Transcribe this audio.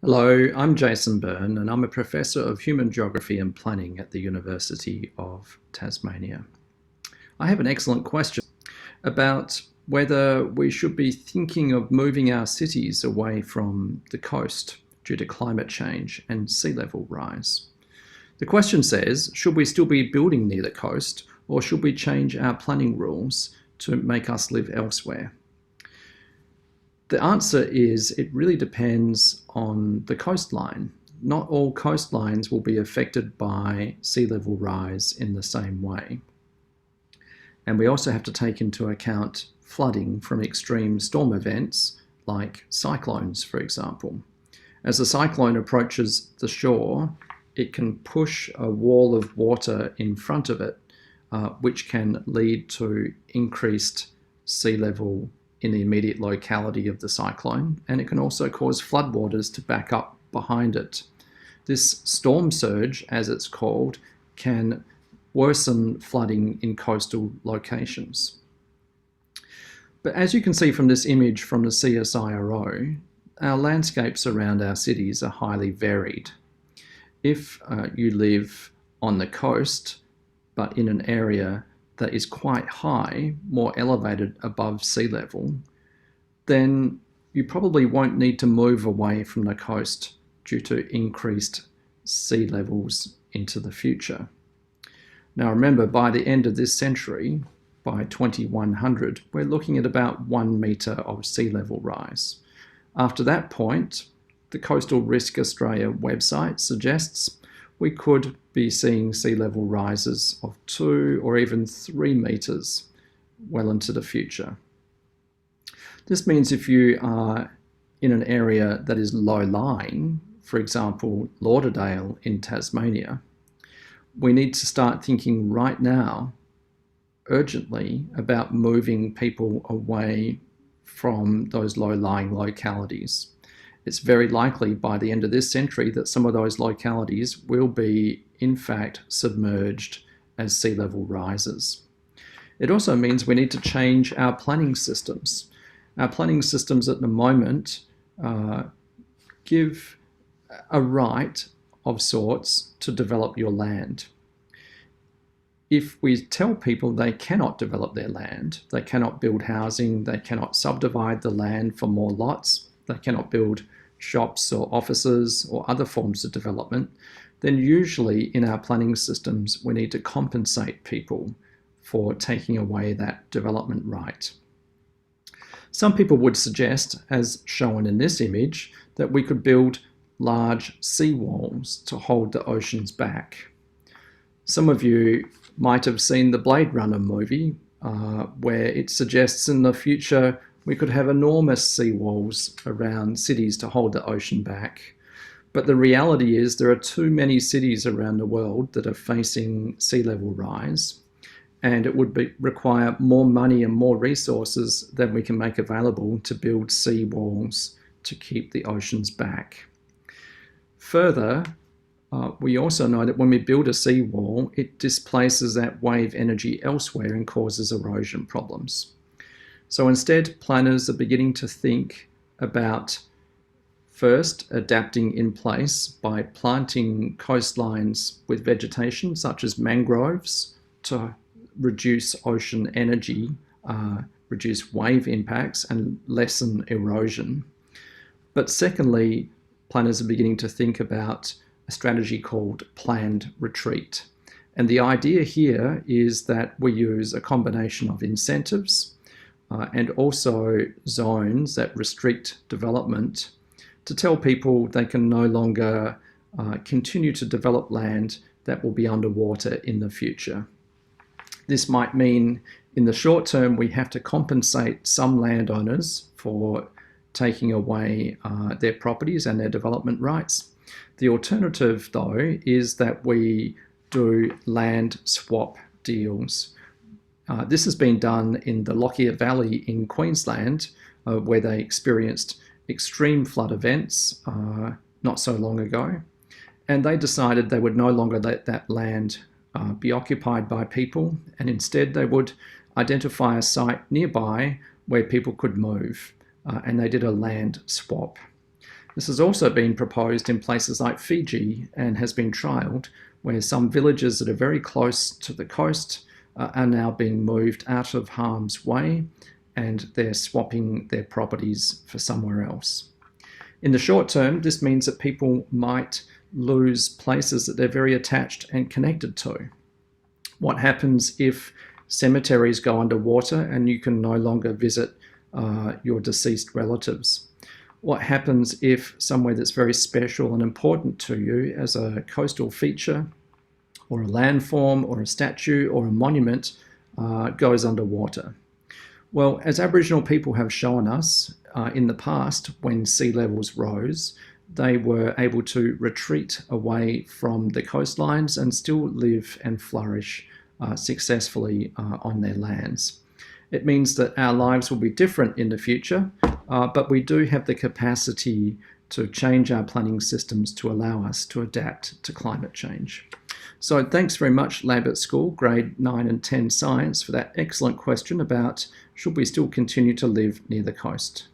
Hello, I'm Jason Byrne and I'm a Professor of Human Geography and Planning at the University of Tasmania. I have an excellent question about whether we should be thinking of moving our cities away from the coast due to climate change and sea level rise. The question says, should we still be building near the coast or should we change our planning rules to make us live elsewhere? The answer is it really depends on the coastline. Not all coastlines will be affected by sea level rise in the same way. And we also have to take into account flooding from extreme storm events like cyclones, for example. As a cyclone approaches the shore, it can push a wall of water in front of it, which can lead to increased sea level in the immediate locality of the cyclone, and it can also cause floodwaters to back up behind it. This storm surge, as it's called, can worsen flooding in coastal locations. But as you can see from this image from the CSIRO, our landscapes around our cities are highly varied. If you live on the coast, but in an area that is quite high, more elevated above sea level, then you probably won't need to move away from the coast due to increased sea levels into the future. Now remember, by the end of this century, by 2100, we're looking at about 1 metre of sea level rise. After that point, the Coastal Risk Australia website suggests we could be seeing sea level rises of 2 or even 3 metres well into the future. This means if you are in an area that is low-lying, for example, Lauderdale in Tasmania, we need to start thinking right now, urgently, about moving people away from those low-lying localities. It's very likely by the end of this century that some of those localities will be, in fact, submerged as sea level rises. It also means we need to change our planning systems. Our planning systems at the moment give a right of sorts to develop your land. If we tell people they cannot develop their land, they cannot build housing, they cannot subdivide the land for more lots, they cannot build shops or offices or other forms of development, then usually in our planning systems we need to compensate people for taking away that development right. Some people would suggest, as shown in this image, that we could build large seawalls to hold the oceans back. Some of you might have seen the Blade Runner movie, where it suggests in the future we could have enormous seawalls around cities to hold the ocean back. But the reality is there are too many cities around the world that are facing sea level rise, and it would require more money and more resources than we can make available to build seawalls to keep the oceans back. Further, we also know that when we build a seawall, it displaces that wave energy elsewhere and causes erosion problems. So instead, planners are beginning to think about first adapting in place by planting coastlines with vegetation such as mangroves to reduce ocean energy, reduce wave impacts and lessen erosion. But secondly, planners are beginning to think about a strategy called planned retreat. And the idea here is that we use a combination of incentives and also zones that restrict development to tell people they can no longer continue to develop land that will be underwater in the future. This might mean in the short term we have to compensate some landowners for taking away their properties and their development rights. The alternative, though, is that we do land swap deals. This has been done in the Lockyer Valley in Queensland, where they experienced extreme flood events not so long ago, and they decided they would no longer let that land be occupied by people, and instead they would identify a site nearby where people could move, and they did a land swap. This has also been proposed in places like Fiji and has been trialled, where some villages that are very close to the coast are now being moved out of harm's way, and they're swapping their properties for somewhere else. In the short term, this means that people might lose places that they're very attached and connected to. What happens if cemeteries go underwater and you can no longer visit your deceased relatives? What happens if somewhere that's very special and important to you as a coastal feature or a landform or a statue or a monument goes underwater? Well, as Aboriginal people have shown us in the past, when sea levels rose, they were able to retreat away from the coastlines and still live and flourish successfully on their lands. It means that our lives will be different in the future, but we do have the capacity to change our planning systems to allow us to adapt to climate change. So thanks very much, Lab at School, grade 9 and 10 science, for that excellent question about should we still continue to live near the coast.